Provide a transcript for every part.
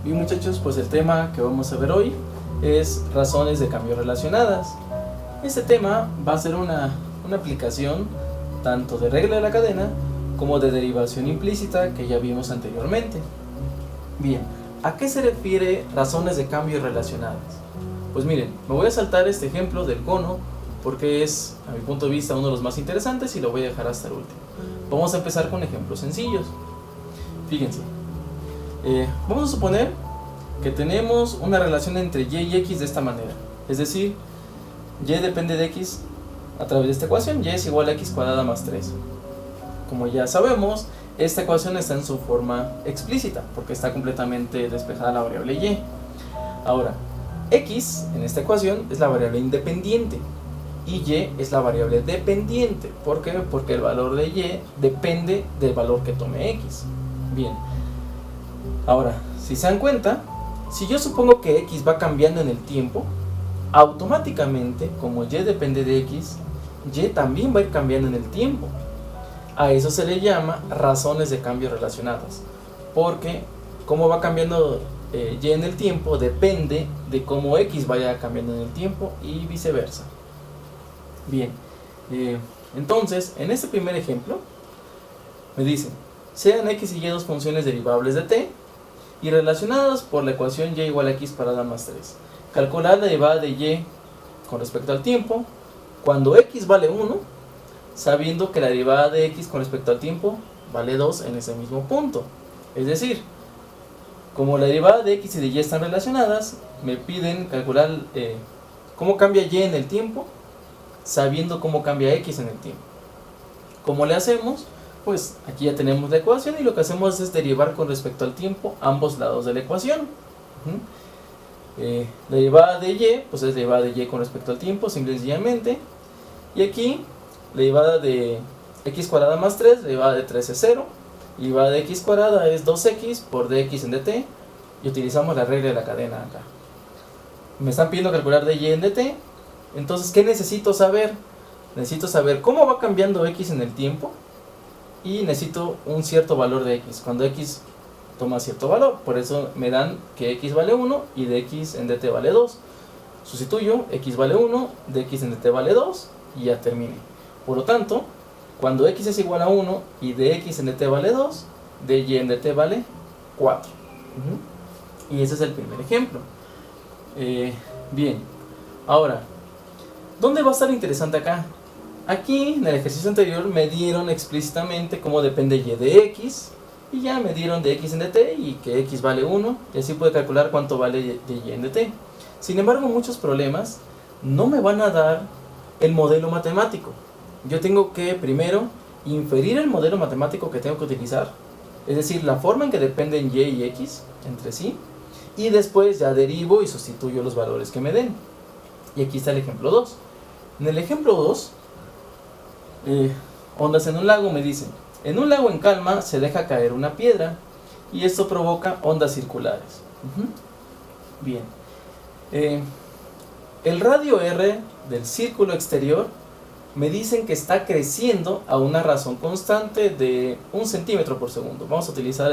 Bien muchachos, pues el tema que vamos a ver hoy es razones de cambio relacionadas. Este tema va a ser una aplicación tanto de regla de la cadena como de derivación implícita que ya vimos anteriormente. Bien, ¿a qué se refiere razones de cambio relacionadas? Pues miren, me voy a saltar este ejemplo del cono porque es, a mi punto de vista, uno de los más interesantes y lo voy a dejar hasta el último. Vamos a empezar con ejemplos sencillos. Fíjense, vamos a suponer que tenemos una relación entre y x de esta manera. Es decir, y depende de x a través de esta ecuación, y es igual a x cuadrada más 3. Como ya sabemos, esta ecuación está en su forma explícita, porque está completamente despejada la variable y. Ahora, x en esta ecuación es la variable independiente, y y es la variable dependiente. ¿Por qué? Porque el valor de y depende del valor que tome x. Bien, ahora, si se dan cuenta, si yo supongo que x va cambiando en el tiempo, automáticamente, como y depende de x, y también va a ir cambiando en el tiempo. A eso se le llama razones de cambio relacionadas, porque cómo va cambiando y en el tiempo depende de cómo x vaya cambiando en el tiempo y viceversa. Bien, entonces, en este primer ejemplo, me dicen, sean x y y dos funciones derivables de t y relacionadas por la ecuación y igual a x cuadrada más 3. Calcular la derivada de y con respecto al tiempo cuando x vale 1, sabiendo que la derivada de x con respecto al tiempo vale 2 en ese mismo punto. Es decir, como la derivada de x y de y están relacionadas, me piden calcular cómo cambia y en el tiempo, sabiendo cómo cambia x en el tiempo. ¿Cómo le hacemos? Pues aquí ya tenemos la ecuación y lo que hacemos es derivar con respecto al tiempo ambos lados de la ecuación. La derivada de y, pues es derivada de y con respecto al tiempo, simple y sencillamente. Y aquí, la derivada de x cuadrada más 3, la derivada de 3 es 0. Y la derivada de x cuadrada es 2x por dx en dt. Y utilizamos la regla de la cadena acá. Me están pidiendo calcular de y en dt. Entonces, ¿qué necesito saber? Necesito saber cómo va cambiando x en el tiempo. Y necesito un cierto valor de x, cuando x toma cierto valor. Por eso me dan que x vale 1 y dx en dt vale 2. Sustituyo, x vale 1, dx en dt vale 2 y ya terminé. Por lo tanto, cuando x es igual a 1 y dx en dt vale 2, dy en dt vale 4. Y ese es el primer ejemplo. Bien, ahora, ¿dónde va a estar interesante acá? Aquí, en el ejercicio anterior, me dieron explícitamente cómo depende y de x, y ya me dieron de x en dt y que x vale 1, y así puedo calcular cuánto vale de y en dt. Sin embargo, muchos problemas no me van a dar el modelo matemático. Yo tengo que primero inferir el modelo matemático que tengo que utilizar, es decir, la forma en que dependen y x entre sí, y después ya derivo y sustituyo los valores que me den. Y aquí está el ejemplo 2. En el ejemplo 2, ondas en un lago, me dicen, en un lago en calma se deja caer una piedra y esto provoca ondas circulares. Bien, el radio R del círculo exterior me dicen que está creciendo a una razón constante de 1 centímetro por segundo. Vamos a utilizar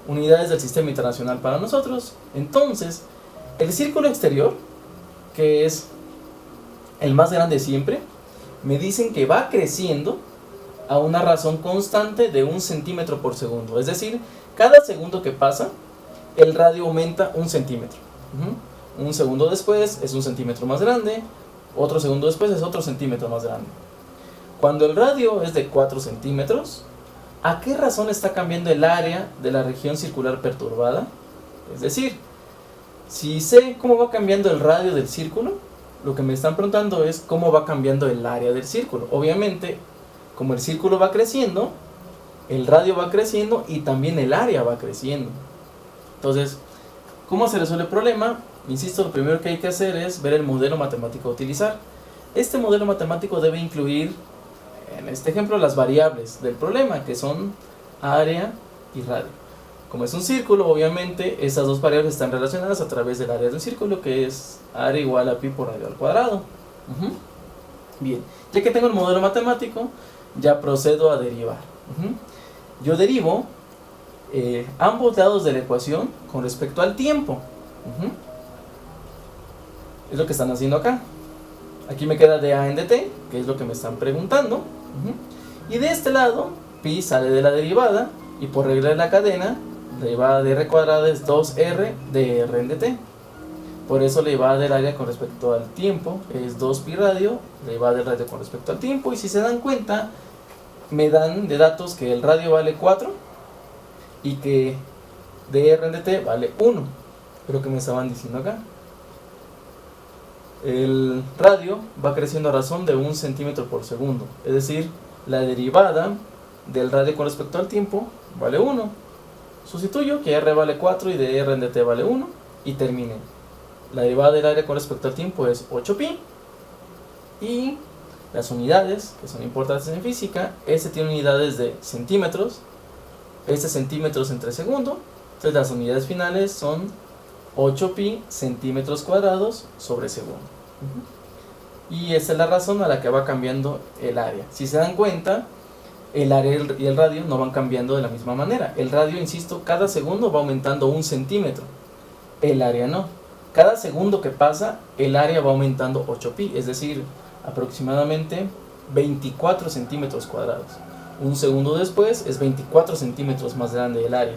unidades del sistema internacional para nosotros. Entonces, el círculo exterior, que es el más grande siempre, me dicen que va creciendo a una razón constante de 1 centímetro por segundo. Es decir, cada segundo que pasa, el radio aumenta 1 centímetro. Un segundo después es 1 centímetro más grande, otro segundo después es otro centímetro más grande. Cuando el radio es de 4 centímetros, ¿a qué razón está cambiando el área de la región circular perturbada? Es decir, si sé cómo va cambiando el radio del círculo, lo que me están preguntando es cómo va cambiando el área del círculo. Obviamente, como el círculo va creciendo, el radio va creciendo y también el área va creciendo. Entonces, ¿cómo se resuelve el problema? Insisto, lo primero que hay que hacer es ver el modelo matemático a utilizar. Este modelo matemático debe incluir, en este ejemplo, las variables del problema, que son área y radio. Como es un círculo, obviamente, esas dos variables están relacionadas a través del área del círculo, que es área igual a pi por radio al cuadrado. Bien, ya que tengo el modelo matemático, ya procedo a derivar. Yo derivo ambos lados de la ecuación con respecto al tiempo. Es lo que están haciendo acá. Aquí me queda dA en dt, que es lo que me están preguntando. Y de este lado, pi sale de la derivada, y por regla de la cadena, la derivada de r cuadrada es 2r de r en dt. Por eso la derivada del área con respecto al tiempo es 2pi radio, la derivada del radio con respecto al tiempo. Y si se dan cuenta, me dan de datos que el radio vale 4 y que dr en dt vale 1. Es lo que me estaban diciendo acá. El radio va creciendo a razón de 1 centímetro por segundo, es decir, la derivada del radio con respecto al tiempo vale 1. Sustituyo que r vale 4 y de r en dt vale 1 y termine. La derivada del área con respecto al tiempo es 8pi, y las unidades que son importantes en física, este tiene unidades de centímetros, este centímetros entre segundo, entonces las unidades finales son 8pi centímetros cuadrados sobre segundo. Y esa es la razón a la que va cambiando el área. Si se dan cuenta, el área y el radio no van cambiando de la misma manera. El radio, insisto, cada segundo va aumentando 1 centímetro. El área no. Cada segundo que pasa, el área va aumentando 8pi, es decir, aproximadamente 24 centímetros cuadrados. Un segundo después es 24 centímetros más grande el área.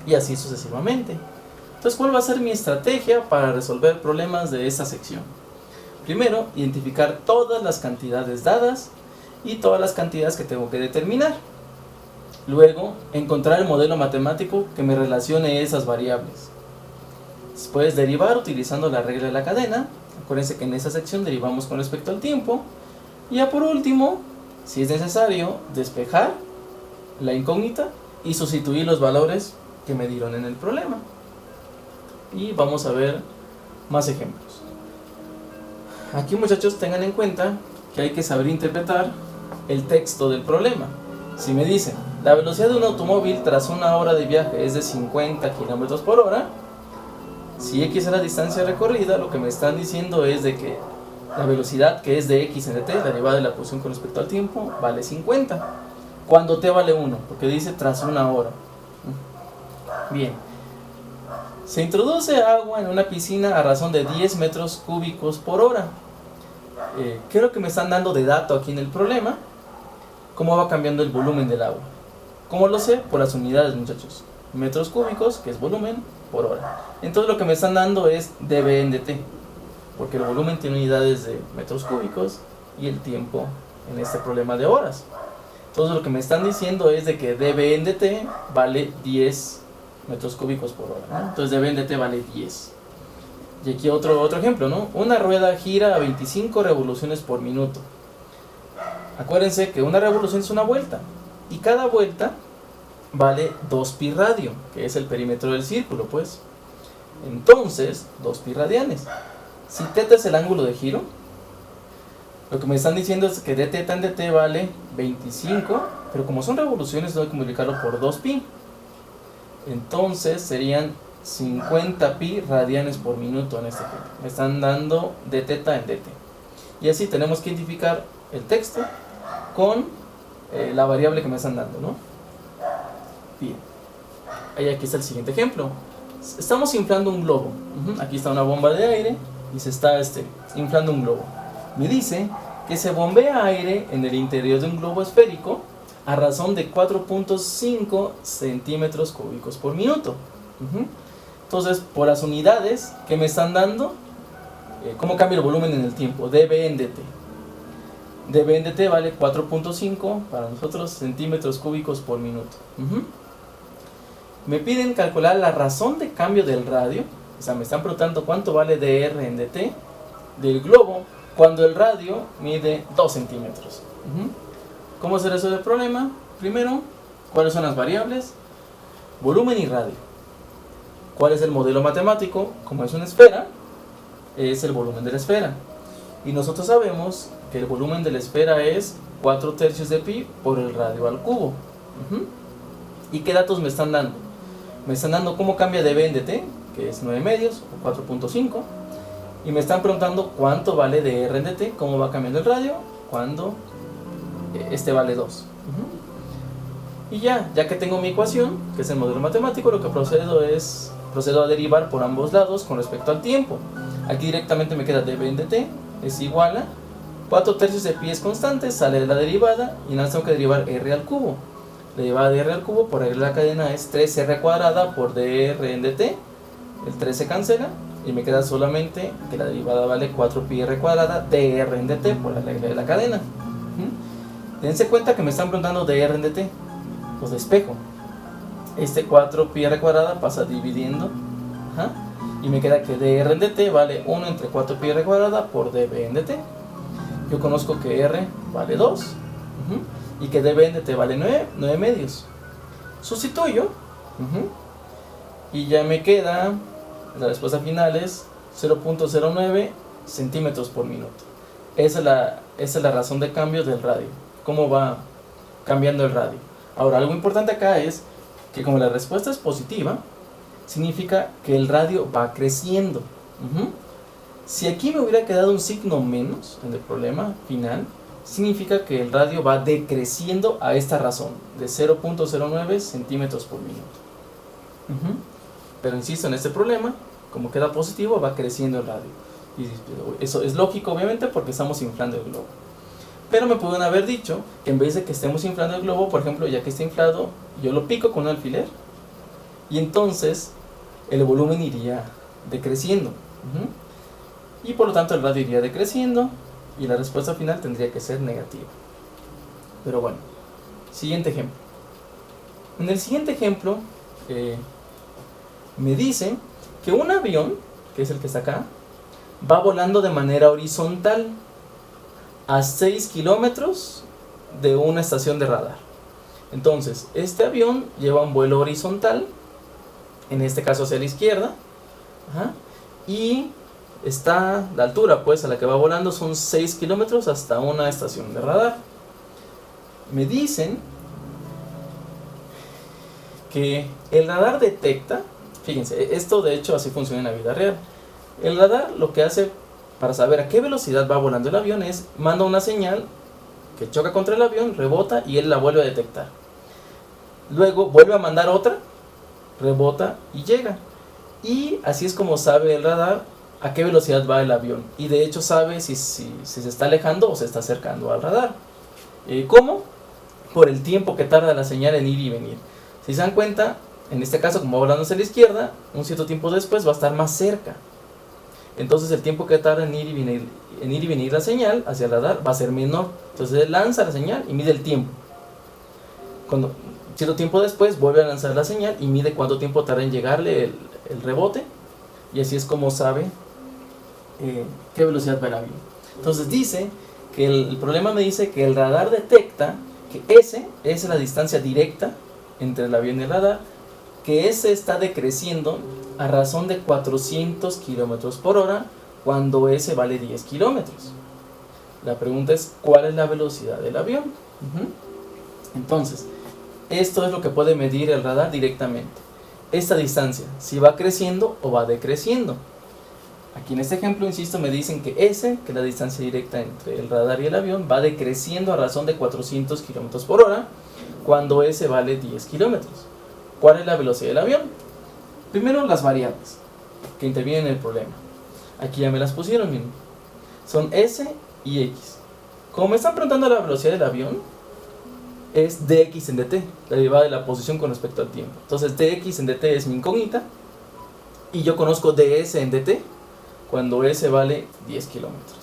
Y así sucesivamente. Entonces, ¿cuál va a ser mi estrategia para resolver problemas de esta sección? Primero, identificar todas las cantidades dadas y todas las cantidades que tengo que determinar. Luego, encontrar el modelo matemático que me relacione esas variables. Después, derivar utilizando la regla de la cadena. Acuérdense que en esa sección derivamos con respecto al tiempo. Y ya por último, si es necesario, despejar la incógnita y sustituir los valores que me dieron en el problema. Y vamos a ver más ejemplos. Aquí, muchachos, tengan en cuenta que hay que saber interpretar el texto del problema. Si me dicen, la velocidad de un automóvil tras una hora de viaje es de 50 km por hora, si x es la distancia recorrida, lo que me están diciendo es de que la velocidad, que es de x en dt, la derivada de la posición con respecto al tiempo, vale 50. Cuando t vale 1, porque dice tras una hora. Bien. Se introduce agua en una piscina a razón de 10 metros cúbicos por hora. ¿Qué es lo que me están dando de dato aquí en el problema? ¿Cómo va cambiando el volumen del agua? ¿Cómo lo sé? Por las unidades, muchachos. Metros cúbicos, que es volumen, por hora. Entonces lo que me están dando es dB en dt, porque el volumen tiene unidades de metros cúbicos y el tiempo en este problema de horas. Entonces lo que me están diciendo es de que dB en dt vale 10 metros cúbicos por hora, ¿no? Entonces dB en dt vale 10. Y aquí otro ejemplo, ¿no? Una rueda gira a 25 revoluciones por minuto. Acuérdense que una revolución es una vuelta, y cada vuelta vale 2pi radio, que es el perímetro del círculo, pues. Entonces, 2pi radianes. Si θ es el ángulo de giro, lo que me están diciendo es que dθ en dt vale 25, pero como son revoluciones, tengo que multiplicarlo por 2pi. Entonces serían 50pi radianes por minuto en este ejemplo. Me están dando dθ en dt. Y así tenemos que identificar el texto con la variable que me están dando, ¿no? Bien. Ahí aquí está el siguiente ejemplo. Estamos inflando un globo. Aquí está una bomba de aire y se está inflando un globo. Me dice que se bombea aire en el interior de un globo esférico a razón de 4.5 centímetros cúbicos por minuto. Entonces, por las unidades que me están dando, ¿cómo cambia el volumen en el tiempo? dB en dt. dB en dt vale 4.5 para nosotros centímetros cúbicos por minuto. Me piden calcular la razón de cambio del radio. O sea, me están preguntando cuánto vale dr en dt del globo cuando el radio mide 2 centímetros. ¿Cómo se resuelve el problema? Primero, ¿cuáles son las variables? Volumen y radio. ¿Cuál es el modelo matemático? Como es una esfera, es el volumen de la esfera. Y nosotros sabemos que el volumen de la esfera es 4/3 de pi por el radio al cubo. ¿Y qué datos me están dando? Me están dando cómo cambia dB en dt, que es 9 medios o 4.5. Y me están preguntando cuánto vale dr en dt, cómo va cambiando el radio cuando este vale 2. Y ya que tengo mi ecuación, que es el modelo matemático, lo que procedo a derivar por ambos lados con respecto al tiempo. Aquí directamente me queda dv en dt es igual a 4/3 de pi es constante, sale de la derivada y nada más tengo que derivar r al cubo. La derivada de r al cubo por regla de la cadena es 3r cuadrada por dr en dt. El 3 se cancela y me queda solamente que la derivada vale 4πr cuadrada dr en dt por la regla de la cadena. Dense cuenta que me están preguntando dr en dt, pues despejo. Este 4πr cuadrada pasa dividiendo, y me queda que dr en dt vale 1 entre 4πr cuadrada por dv en dt. Yo conozco que r vale 2 y que dv en dt vale 9 medios. Sustituyo y ya me queda, la respuesta final es 0.09 centímetros por minuto. Esa es la razón de cambio del radio, cómo va cambiando el radio. Ahora, algo importante acá es que como la respuesta es positiva, significa que el radio va creciendo. Si aquí me hubiera quedado un signo menos en el problema final, significa que el radio va decreciendo a esta razón de 0.09 centímetros por minuto. Pero insisto, en este problema, como queda positivo, va creciendo el radio. Y eso es lógico, obviamente, porque estamos inflando el globo. Pero me pudieron haber dicho que en vez de que estemos inflando el globo, por ejemplo, ya que está inflado, yo lo pico con un alfiler y entonces el volumen iría decreciendo. Y por lo tanto el radio iría decreciendo y la respuesta final tendría que ser negativa. Pero bueno, siguiente ejemplo. En el siguiente ejemplo me dice que un avión, que es el que está acá, va volando de manera horizontal a 6 kilómetros de una estación de radar. Entonces, este avión lleva un vuelo horizontal, en este caso hacia la izquierda, y está, la altura pues a la que va volando son 6 kilómetros hasta una estación de radar. Me dicen que el radar detecta, fíjense, esto de hecho así funciona en la vida real. El radar lo que hace para saber a qué velocidad va volando el avión es manda una señal que choca contra el avión, rebota y él la vuelve a detectar. Luego vuelve a mandar otra, rebota y llega. Y así es como sabe el radar a qué velocidad va el avión. Y de hecho sabe si se está alejando o se está acercando al radar. ¿Cómo? Por el tiempo que tarda la señal en ir y venir. Si se dan cuenta, en este caso como va volando hacia la izquierda, un cierto tiempo después va a estar más cerca. Entonces el tiempo que tarda en ir y venir la señal hacia el radar va a ser menor. Entonces él lanza la señal y mide el tiempo. Cuando cierto tiempo después vuelve a lanzar la señal y mide cuánto tiempo tarda en llegarle el rebote. Y así es como sabe qué velocidad va el avión. Entonces dice que el problema me dice que el radar detecta que S es la distancia directa entre el avión y el radar, que S está decreciendo a razón de 400 kilómetros por hora cuando S vale 10 kilómetros. La pregunta es, ¿cuál es la velocidad del avión? Entonces, esto es lo que puede medir el radar directamente. Esta distancia, si va creciendo o va decreciendo. Aquí en este ejemplo, insisto, me dicen que S, que es la distancia directa entre el radar y el avión, va decreciendo a razón de 400 kilómetros por hora cuando S vale 10 kilómetros. ¿Cuál es la velocidad del avión? Primero las variables que intervienen en el problema. Aquí ya me las pusieron, miren. Son S y X. Como me están preguntando la velocidad del avión, es dx en dt, la derivada de la posición con respecto al tiempo. Entonces dx en dt es mi incógnita y yo conozco ds en dt cuando S vale 10 kilómetros.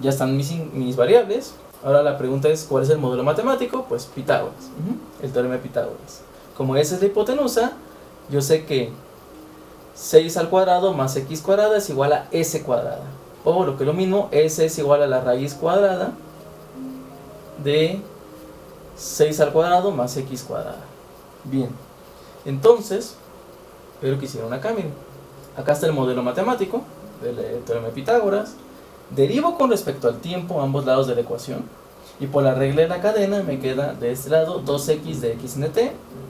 Ya están mis variables. Ahora la pregunta es, ¿cuál es el modelo matemático? Pues Pitágoras, el teorema de Pitágoras. Como S es la hipotenusa, yo sé que 6 al cuadrado más x cuadrada es igual a S cuadrada. O lo que es lo mismo, S es igual a la raíz cuadrada de 6 al cuadrado más x cuadrada. Bien, entonces, espero que hicieron acá, miren. Acá está el modelo matemático del teorema de Pitágoras. Derivo con respecto al tiempo ambos lados de la ecuación. Y por la regla de la cadena me queda de este lado 2x de x en dt,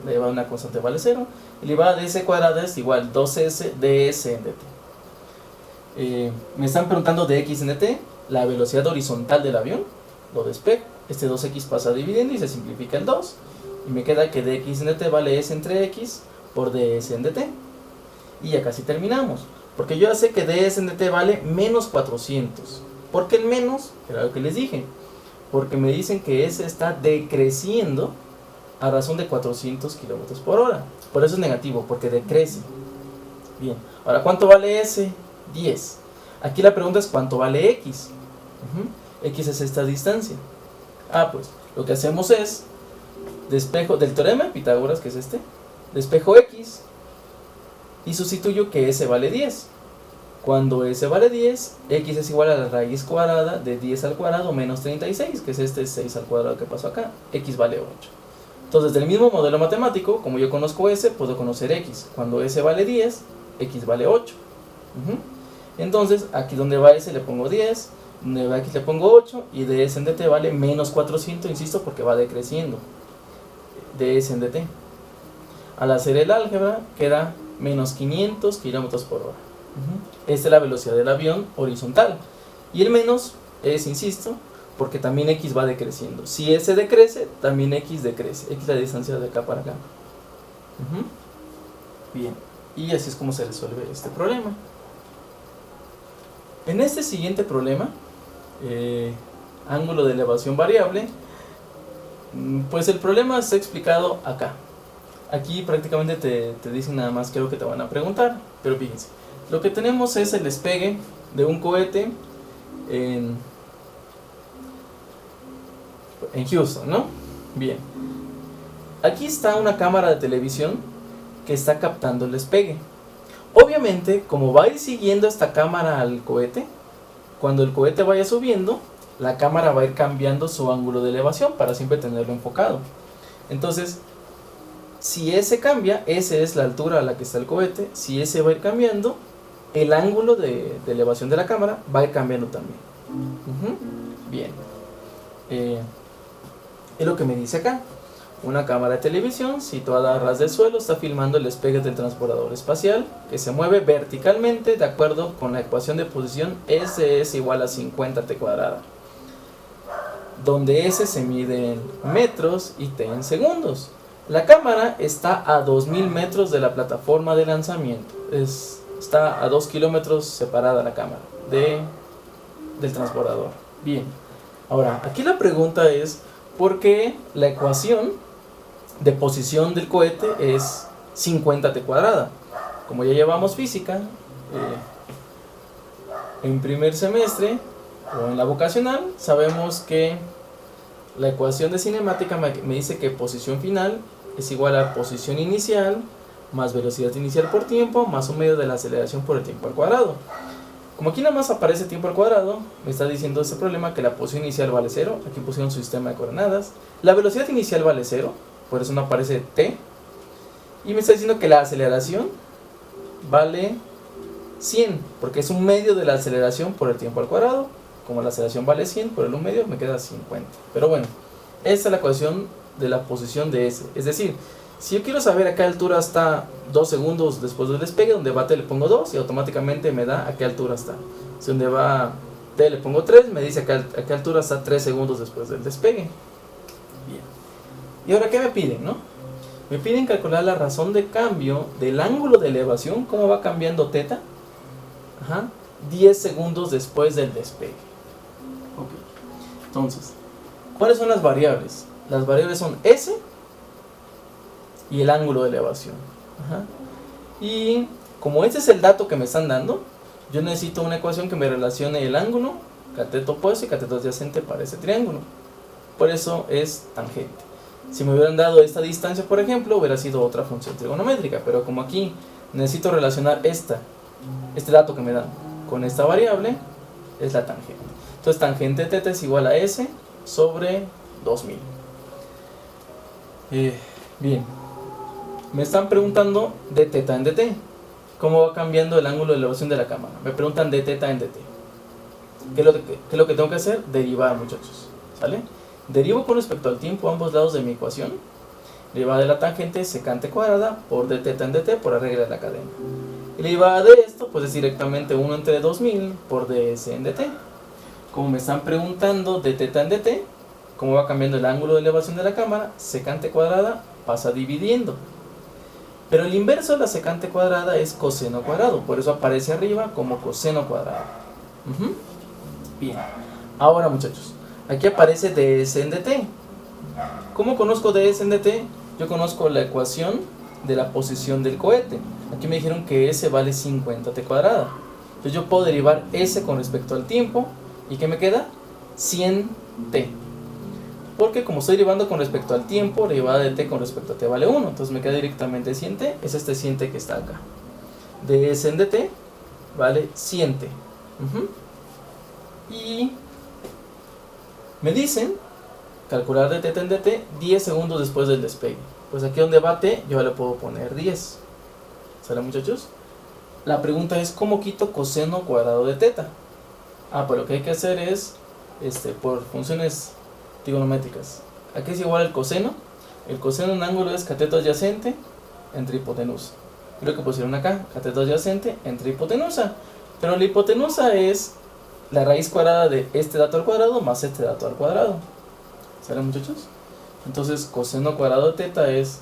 la derivada de una constante vale 0. Y la derivada de s cuadrada es igual 2s de s en dt. Me están preguntando de x en dt, la velocidad horizontal del avión, lo despejo. Este 2x pasa dividiendo y se simplifica el 2. Y me queda que dx en dt vale s entre x por ds en dt. Y ya casi terminamos. Porque yo ya sé que ds en dt vale menos 400. ¿Por qué el menos? Era lo que les dije. Porque me dicen que s está decreciendo a razón de 400 km por hora. Por eso es negativo, porque decrece. Bien, ahora ¿cuánto vale s? 10. Aquí la pregunta es ¿cuánto vale x? X es esta distancia. Pues lo que hacemos es despejo del teorema de Pitágoras, que es este, despejo x y sustituyo que s vale 10. Cuando s vale 10, x es igual a la raíz cuadrada de 10 al cuadrado menos 36, que es este 6 al cuadrado que pasó acá. X vale 8. Entonces, del mismo modelo matemático, como yo conozco s, puedo conocer x. Cuando s vale 10, x vale 8. Entonces, aquí donde va s le pongo 10, donde va x le pongo 8, y ds en dt vale menos 400, insisto, porque va decreciendo. ds en dt. Al hacer el álgebra, queda menos 500 km por hora. Esta es la velocidad del avión horizontal. Y el menos es, insisto, porque también x va decreciendo. Si s decrece, también x decrece. X es la distancia de acá para acá. Bien. Y así es como se resuelve este problema. En este siguiente problema, ángulo de elevación variable, pues el problema está explicado acá. Aquí prácticamente te dicen nada más qué es lo que te van a preguntar. Pero fíjense. Lo que tenemos es el despegue de un cohete en Houston, ¿no? Bien. Aquí está una cámara de televisión que está captando el despegue. Obviamente, como va a ir siguiendo esta cámara al cohete, cuando el cohete vaya subiendo, la cámara va a ir cambiando su ángulo de elevación para siempre tenerlo enfocado. Entonces, si S cambia, S es la altura a la que está el cohete. Si S va a ir cambiando, el ángulo de elevación de la cámara va a ir cambiando también. Bien. Es lo que me dice acá. Una cámara de televisión situada a ras del suelo está filmando el despegue del transbordador espacial que se mueve verticalmente de acuerdo con la ecuación de posición S es igual a 50t cuadrada, donde S se mide en metros y t en segundos. La cámara está a 2000 metros de la plataforma de lanzamiento. Está a 2 kilómetros separada la cámara del transbordador. Bien. Ahora, aquí la pregunta es ¿por qué la ecuación de posición del cohete es 50t cuadrada? Como ya llevamos física en primer semestre o en la vocacional, sabemos que la ecuación de cinemática me dice que posición final es igual a posición inicial más velocidad inicial por tiempo más un medio de la aceleración por el tiempo al cuadrado. Como aquí nada más aparece tiempo al cuadrado, me está diciendo este problema que la posición inicial vale 0. Aquí pusieron su sistema de coordenadas. La velocidad inicial vale 0, por eso no aparece t. Y me está diciendo que la aceleración vale 100, porque es un medio de la aceleración por el tiempo al cuadrado. Como la aceleración vale 100, por el 1 medio me queda 50. Pero bueno, esta es la ecuación de la posición de S. Es decir, si yo quiero saber a qué altura está 2 segundos después del despegue, donde va t le pongo 2 y automáticamente me da a qué altura está. Si donde va t le pongo 3, me dice a qué altura está 3 segundos después del despegue. Bien. ¿Y ahora qué me piden, no? Me piden calcular la razón de cambio del ángulo de elevación, cómo va cambiando θ, 10 segundos después del despegue. Ok. Entonces, ¿cuáles son las variables? Las variables son S y el ángulo de elevación. Y como este es el dato que me están dando, yo necesito una ecuación que me relacione el ángulo, cateto opuesto y cateto adyacente para ese triángulo. Por eso es tangente. Si me hubieran dado esta distancia, por ejemplo, hubiera sido otra función trigonométrica, pero como aquí necesito relacionar este dato que me dan con esta variable, es la tangente. Entonces tangente θ es igual a S sobre 2000. Bien. Me están preguntando de θ en dt. ¿Cómo va cambiando el ángulo de elevación de la cámara? Me preguntan de θ en dt. ¿Qué es lo que tengo que hacer? Derivar, muchachos. ¿Sale? Derivo con respecto al tiempo ambos lados de mi ecuación. Derivada de la tangente secante cuadrada por de θ en dt por la regla de la cadena. Y la derivada de esto pues es directamente 1 entre 2000 por ds en dt. Como me están preguntando de θ en dt, como va cambiando el ángulo de elevación de la cámara, secante cuadrada pasa dividiendo. Pero el inverso de la secante cuadrada es coseno cuadrado, por eso aparece arriba como coseno cuadrado. Bien, ahora muchachos, aquí aparece ds en dt. ¿Cómo conozco ds en dt? Yo conozco la ecuación de la posición del cohete. Aquí me dijeron que s vale 50t cuadrada. Entonces yo puedo derivar s con respecto al tiempo. ¿Y qué me queda? 100t. Porque como estoy derivando con respecto al tiempo, la derivada de t con respecto a t vale 1. Entonces me queda directamente 100t. Es este 100t que está acá. ds en dt vale 100t. Y me dicen calcular dt en dt 10 segundos después del despegue. Pues aquí donde va t, yo le puedo poner 10. ¿Sale, muchachos? La pregunta es, ¿cómo quito coseno cuadrado de teta? Pues lo que hay que hacer es, por funciones trigonométricas. Aquí es igual al coseno. El coseno en ángulo es cateto adyacente entre hipotenusa. Lo que pusieron acá, cateto adyacente entre hipotenusa. Pero la hipotenusa es la raíz cuadrada de este dato al cuadrado más este dato al cuadrado. ¿Sale, muchachos? Entonces, coseno cuadrado de teta es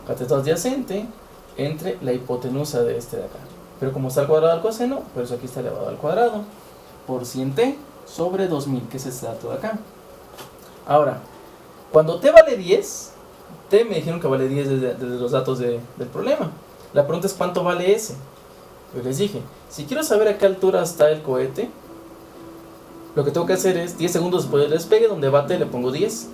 cateto adyacente entre la hipotenusa de este de acá. Pero como está al cuadrado al coseno, por eso aquí está elevado al cuadrado. Por 100t sobre 2000, que es este dato de acá. Ahora, cuando t vale 10, t me dijeron que vale 10 desde los datos del problema. La pregunta es ¿cuánto vale s? Yo les dije, si quiero saber a qué altura está el cohete, lo que tengo que hacer es 10 segundos después del despegue, donde va t le pongo 10.